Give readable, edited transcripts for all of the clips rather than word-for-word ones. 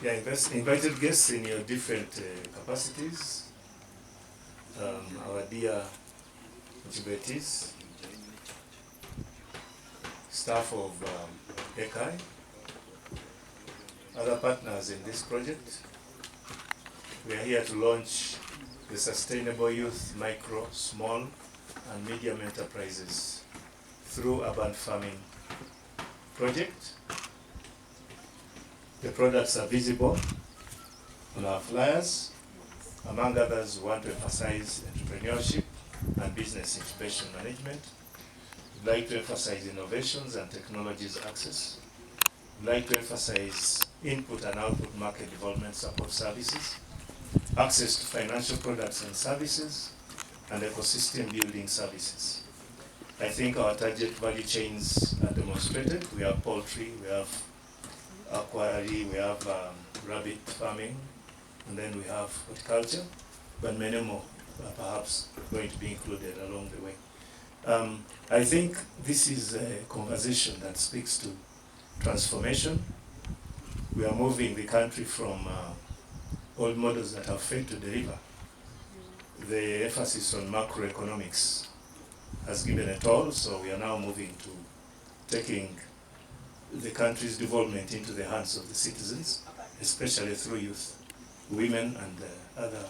Yeah, invited guests in your different capacities, our dear incubators, staff of ECAI, other partners in this project. We are here to launch the Sustainable Youth Micro, Small and Medium Enterprises through Urban Farming project. The products are visible on our flyers. Among others, we want to emphasize entrepreneurship and business incubation management. We'd like to emphasize innovations and technologies access. We'd like to emphasize input and output market development support services, access to financial products and services, and ecosystem building services. I think our target value chains are demonstrated. We have poultry, we have aquaria, we have rabbit farming, and then we have horticulture, but many more are perhaps going to be included along the way. I think this is a conversation that speaks to transformation. We are moving the country from old models that have failed to deliver. The emphasis on macroeconomics has given a toll, so we are now moving to taking the country's development into the hands of the citizens, especially through youth, women, and other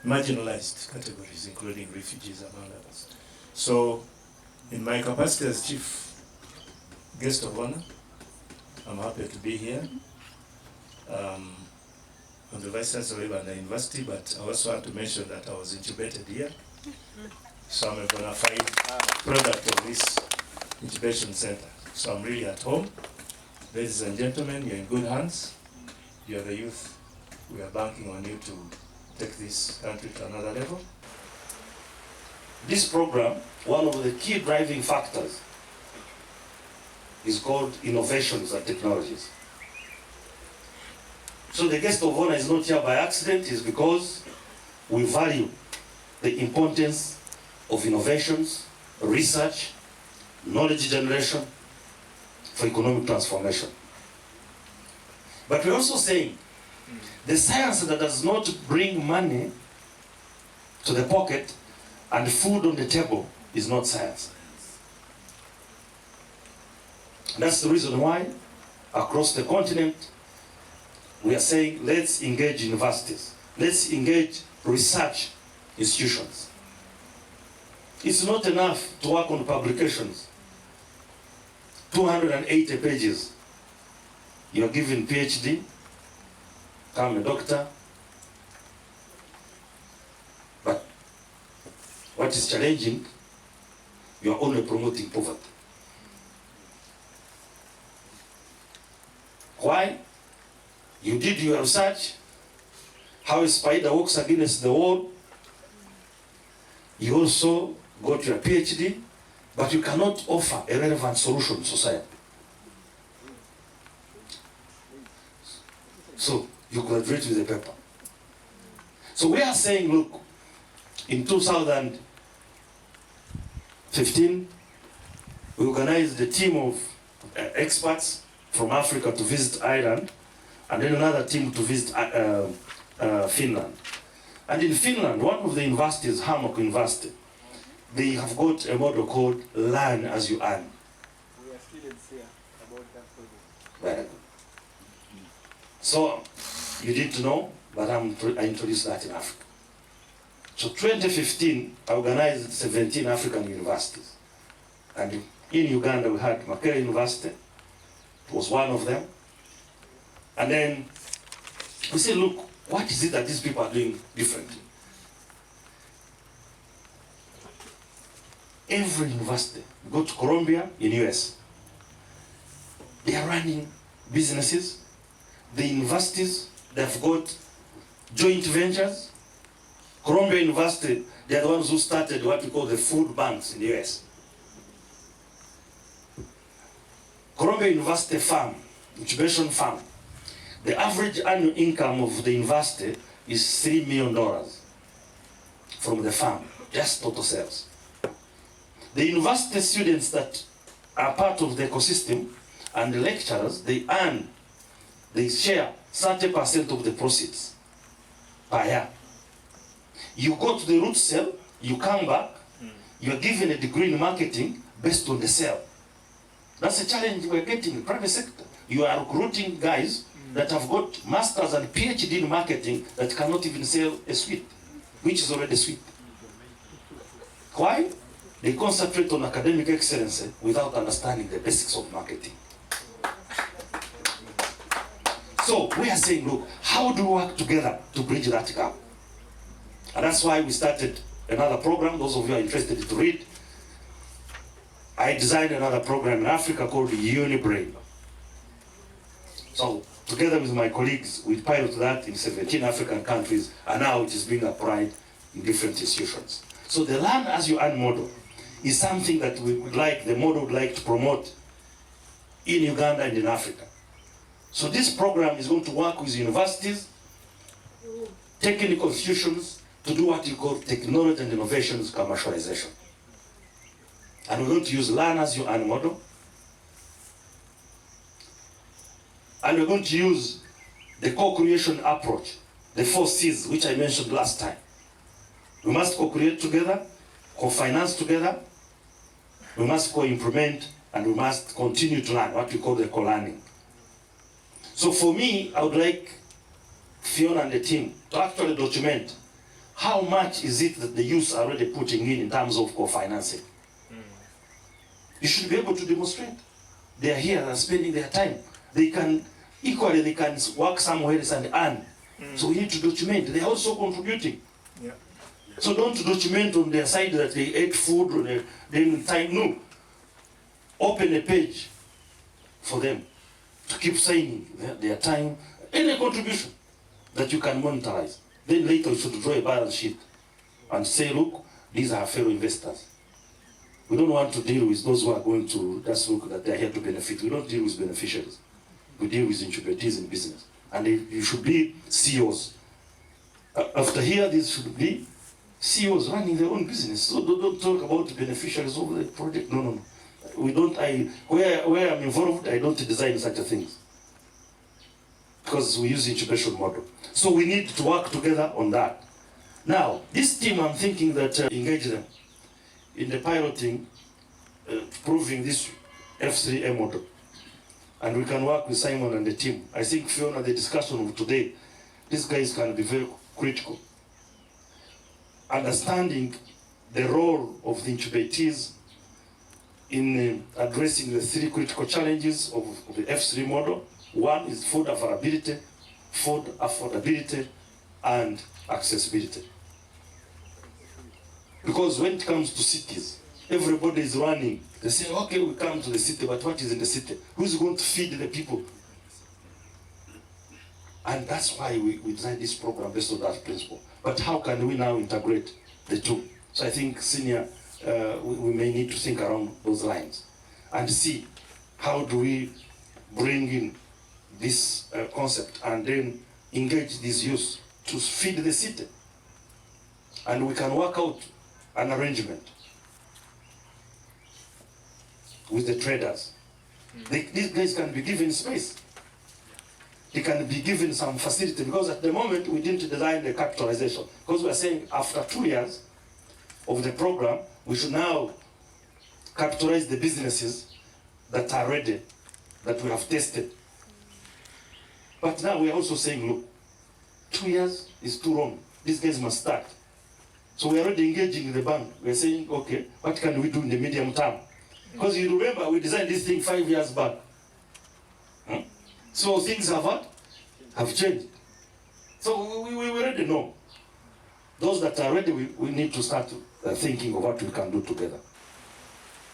marginalized categories, including refugees, among others. So, in my capacity as Chief Guest of Honor, I'm happy to be here. I'm the Vice Chancellor of the University, but I also want to mention that I was incubated here. So I'm a bona fide product of this incubation center. So I'm really at home. Ladies and gentlemen, you're in good hands. You're the youth. We are banking on you to take this country to another level. This program, one of the key driving factors is called innovations and technologies. So the guest of honor is not here by accident, it's because we value the importance of innovations, research, knowledge generation for economic transformation. But we're also saying the science that does not bring money to the pocket and food on the table is not science. That's the reason why across the continent we are saying let's engage universities, let's engage research institutions. It's not enough to work on publications. 280 pages. You're given PhD, become a doctor. But what is challenging, you're only promoting poverty. Why? You did your research, how a spider walks against the wall. You also got your PhD, but you cannot offer a relevant solution to society. So you graduate with a paper. So we are saying, look, in 2015, we organized a team of experts from Africa to visit Ireland, and then another team to visit Finland. And in Finland, one of the universities, Hamok University, they have got a model called Learn as you earn. We are students here about that project. Very good. So, you didn't know, but I introduced that in Africa. So 2015, I organized 17 African universities. And in Uganda, we had Makerere University. It was one of them. And then we said, look, what is it that these people are doing differently? Every university, go to Columbia in US, they are running businesses. The universities, they've got joint ventures. Columbia University, they are the ones who started what we call the food banks in the US. Columbia University farm, incubation farm, the average annual income of the university is $3 million from the farm, just total sales. The university students that are part of the ecosystem and the lecturers, they earn they share 30% of the proceeds per year. You go to the root cell, you come back, you are given a degree in marketing based on the sale. That's a challenge we're getting in the private sector. You are recruiting guys that have got masters and PhD in marketing that cannot even sell a suite, which is already sweet. Why? They concentrate on academic excellence without understanding the basics of marketing. So we are saying, look, how do we work together to bridge that gap? And that's why we started another program. Those of you are interested to read. I designed another program in Africa called UniBrain. So together with my colleagues, we piloted that in 17 African countries, and now it is being applied in different institutions. So the learn as you earn model is something that we would like, the model would like to promote in Uganda and in Africa. So this program is going to work with universities, technical institutions, to do what you call technology and innovations commercialization. And we're going to use learn as you earn model. And we're going to use the co-creation approach, the 4 C's, which I mentioned last time. We must co-create together, co-finance together, we must co-implement, and we must continue to learn, what we call the co-learning. So for me, I would like Fiona and the team to actually document how much is it that the youth are already putting in terms of co-financing. You should be able to demonstrate. They are here and spending their time. They can work somewhere else and earn. So we need to document. They are also contributing. Yeah. So don't document on their side that they ate food or they didn't time. No. Open a page for them to keep signing their time, any contribution that you can monetize. Then later you should draw a balance sheet and say, look, these are fellow investors. We don't want to deal with those who are going to just look that they're here to benefit. We don't deal with beneficiaries. We deal with incubators in business. And you should be CEOs. After here, these should be CEOs running their own business. So don't talk about beneficiaries of the project. No. We don't, where I'm involved, I don't design such a things. Because we use incubation model. So we need to work together on that. Now, this team, I'm thinking that engage them in the piloting, proving this F3A model. And we can work with Simon and the team. I think Fiona, the discussion of today, these guys can be very critical. Understanding the role of the incubators in addressing the 3 critical challenges of the F3 model. One is food availability, food affordability, and accessibility. Because when it comes to cities, everybody is running. They say, okay, we come to the city, but what is in the city? Who's going to feed the people? And that's why we designed this program based on that principle. But how can we now integrate the two? So I think senior, we may need to think around those lines and see how do we bring in this concept and then engage these youth to feed the city. And we can work out an arrangement with the traders. These guys can be given space. They can be given some facility, because at the moment we didn't design the capitalization. Because we are saying after 2 years of the program, we should now capitalize the businesses that are ready, that we have tested. But now we are also saying, look, 2 years is too long. These guys must start. So we are already engaging the bank. We are saying, okay, what can we do in the medium term? Because you remember, we designed this thing 5 years back. So things have changed. So we already know. Those that are ready, we need to start thinking of what we can do together.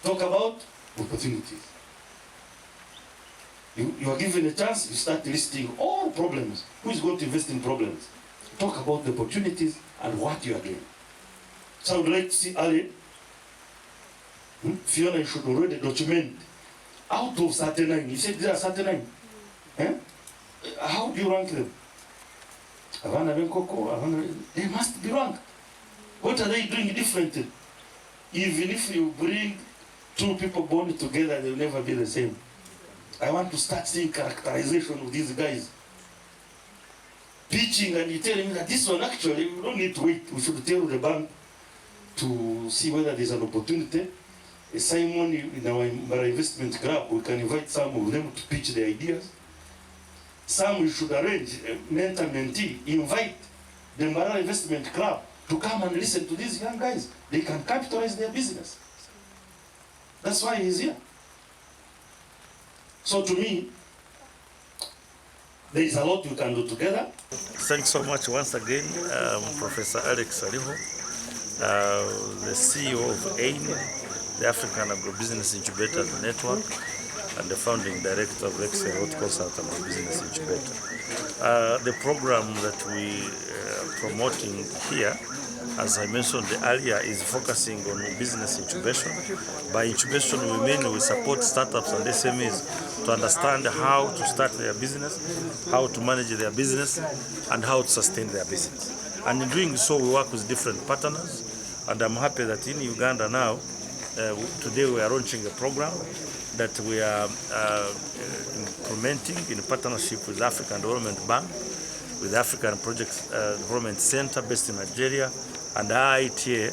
Talk about opportunities. You are given a chance, you start listing all problems. Who is going to invest in problems? Talk about the opportunities and what you are doing. So I would like to see Ali. Fiona should already document out of 39. You said there are 39. How do you rank them? They must be ranked. What are they doing differently? Even if you bring 2 people born together, they'll never be the same. I want to start seeing characterization of these guys. Pitching and you telling me that this one actually, we don't need to wait. We should tell the bank to see whether there's an opportunity. Simon, in our investment club, we can invite some of them to pitch the ideas. Some we should arrange a mentor-mentee, invite the Mbarara Investment Club to come and listen to these young guys. They can capitalize their business. That's why he's here. So to me, there is a lot we can do together. Thanks so much once again, Professor Alex Ariho, the CEO of AIN, the African Agribusiness Incubator Network, and the founding director of Excel Hot Consult Agribusiness Incubator. The program that we are promoting here, as I mentioned earlier, is focusing on business incubation. By incubation, we mean we support startups and SMEs to understand how to start their business, how to manage their business, and how to sustain their business. And in doing so, we work with different partners. And I'm happy that in Uganda now, today we are launching a program that we are implementing in partnership with the African Development Bank, with the African Project Development Center based in Nigeria, and IITA,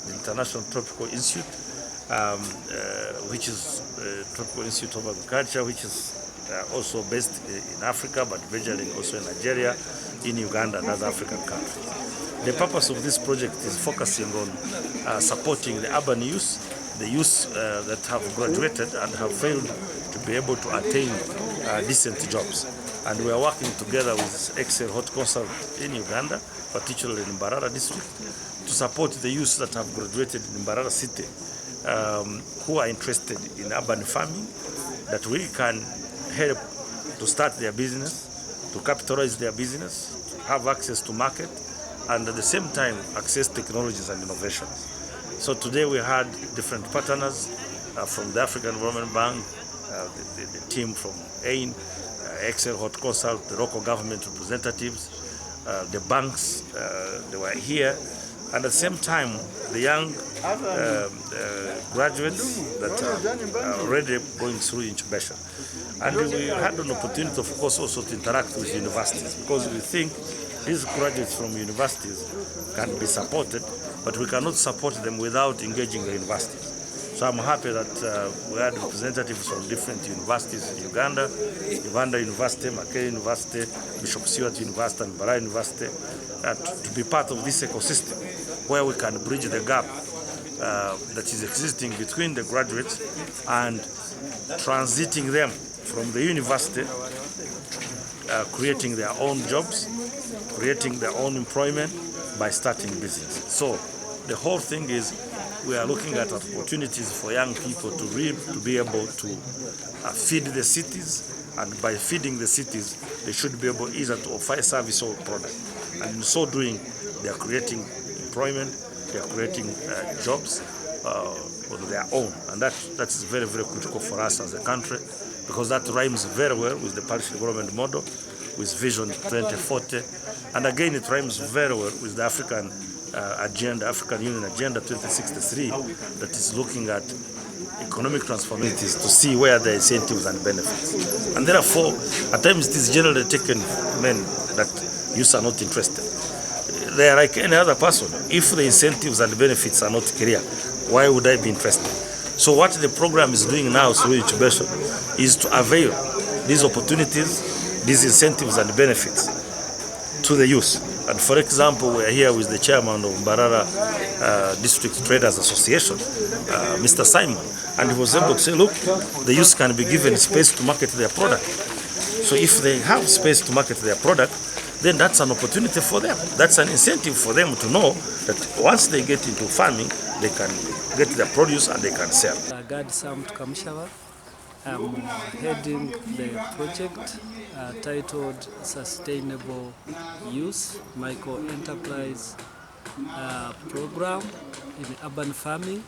the International Tropical Institute, which is Tropical Institute of Agriculture, which is also based in Africa, but majorly also in Nigeria, in Uganda and other African countries. The purpose of this project is focusing on supporting the urban youth, the youth that have graduated and have failed to be able to attain decent jobs. And we are working together with Excel Hot Consult in Uganda, particularly in Mbarara district, to support the youth that have graduated in Mbarara city who are interested in urban farming, that we can help to start their business, to capitalize their business, to have access to market, and at the same time access technologies and innovations. So today we had different partners from the African Development Bank, the team from AIN, Excel Hot Consult, the local government representatives, the banks, they were here. And at the same time, the young graduates that are already going through incubation. And we had an opportunity, of course, also to interact with universities, because we think these graduates from universities can be supported, but we cannot support them without engaging the universities. So I'm happy that we had representatives from different universities in Uganda, Uganda University, Makerere University, Bishop Stewart University, and Mbarara University, to be part of this ecosystem where we can bridge the gap that is existing between the graduates and transiting them from the university, creating their own jobs, creating their own employment by starting business. So the whole thing is we are looking at opportunities for young people to be able to feed the cities, and by feeding the cities, they should be able either to offer a service or product. And in so doing, they are creating employment, they are creating jobs on their own. And that is very, very critical for us as a country, because that rhymes very well with the Parish Development Model, with Vision 2040. And again, it rhymes very well with the African African Union Agenda 2063, that is looking at economic transformations to see where the incentives and benefits. And therefore, at times it is generally taken men that youth are not interested. They are like any other person. If the incentives and benefits are not clear, why would I be interested? So what the program is doing now through incubation is to avail these opportunities, these incentives and benefits to the youth. And for example, we are here with the chairman of Mbarara District Traders Association, Mr. Simon, and he was able to say, look, the youth can be given space to market their product. So if they have space to market their product, then that's an opportunity for them. That's an incentive for them to know that once they get into farming, they can get their produce and they can sell. I'm heading the project titled Sustainable Youth Micro Enterprise Program in urban farming,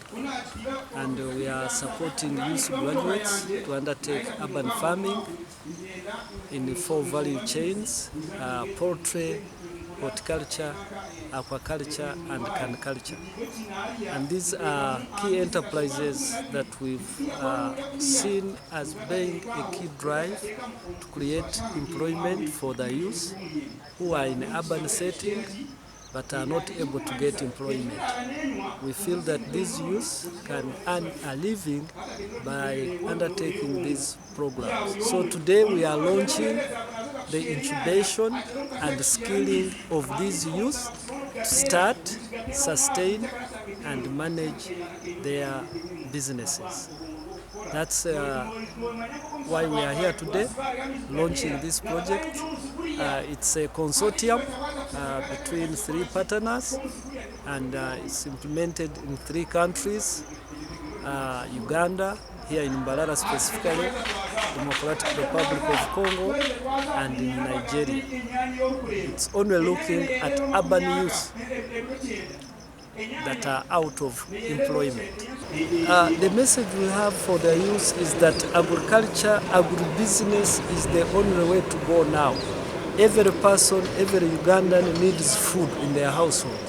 and we are supporting youth graduates to undertake urban farming in 4 value chains: poultry, horticulture, aquaculture, and can culture. And these are key enterprises that we've seen as being a key drive to create employment for the youth who are in urban setting but are not able to get employment. We feel that these youth can earn a living by undertaking these programs. So today we are launching the incubation and skilling of these youth to start, sustain, and manage their businesses. That's why we are here today, launching this project. It's a consortium between 3 partners, and it's implemented in 3 countries, Uganda, here in Mbarara specifically, Democratic Republic of Congo, and in Nigeria. It's only looking at urban youth that are out of employment. The message we have for the youth is that agriculture, agribusiness is the only way to go now. Every person, every Ugandan needs food in their household.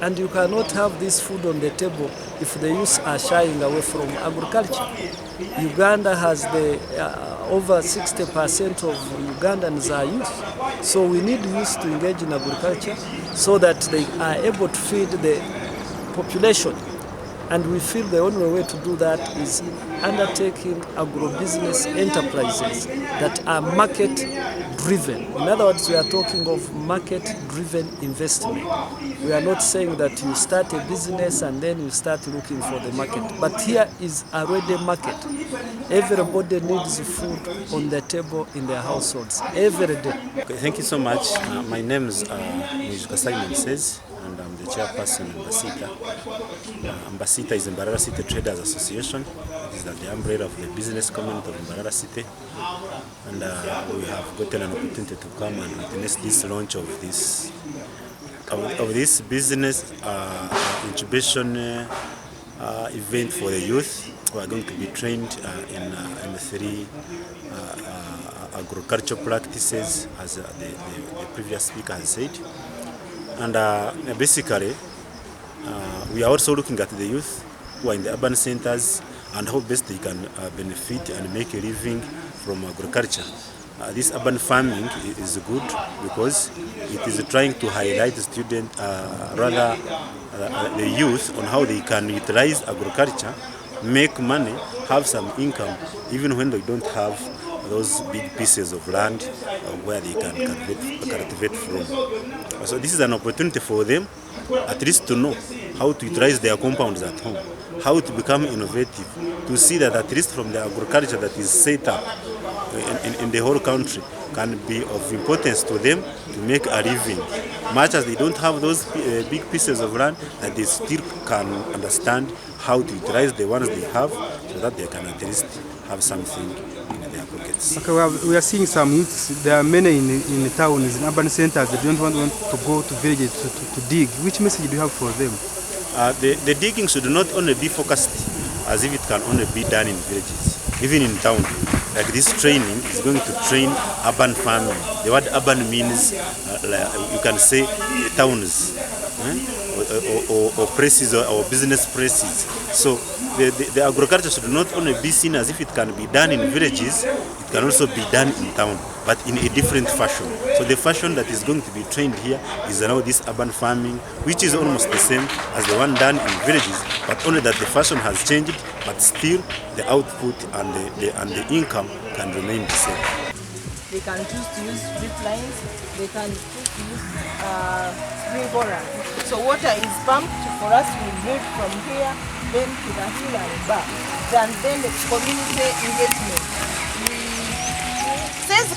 And you cannot have this food on the table if the youth are shying away from agriculture. Uganda has over 60% of Ugandans are youth. So we need youth to engage in agriculture so that they are able to feed the population. And we feel the only way to do that is undertaking agribusiness enterprises that are market-driven. In other words, we are talking of market-driven investment. We are not saying that you start a business and then you start looking for the market. But here is already a market. Everybody needs food on the table in their households every day. Okay, thank you so much. My name is Simon says, and I'm the chairperson of Ambasita. Ambasita is Mbarara City Traders Association. It is the umbrella of the business community of Mbarara City. And we have gotten an opportunity to come and witness this launch of this business incubation event for the youth who are going to be trained in 3 agricultural practices, as the previous speaker has said. And basically, we are also looking at the youth who are in the urban centers and how best they can benefit and make a living from agriculture. This urban farming is good because it is trying to highlight the student, the youth, on how they can utilize agriculture, make money, have some income, even when they don't have those big pieces of land where they can cultivate from. So this is an opportunity for them at least to know how to utilize their compounds at home, how to become innovative, to see that at least from the agriculture that is set up in the whole country can be of importance to them to make a living. Much as they don't have those big pieces of land, that they still can understand how to utilize the ones they have so that they can at least have something in their pockets. Okay, we are seeing some youths. There are many in towns, in urban centers, they don't want to go to villages to dig. Which message do you have for them? The digging should not only be focused as if it can only be done in villages, even in town. Like this training is going to train urban farming. The word urban means, you can say, towns, or places or business places. So the agriculture should not only be seen as if it can be done in villages, it can also be done in town, but in a different fashion. So the fashion that is going to be trained here is now this urban farming, which is almost the same as the one done in villages, but only that the fashion has changed, but still the output and the income can remain the same. They can choose to use drip lines, they can choose to use sprinkler. So water is pumped for us to move from here, then to the hill and back. And then the community engagement.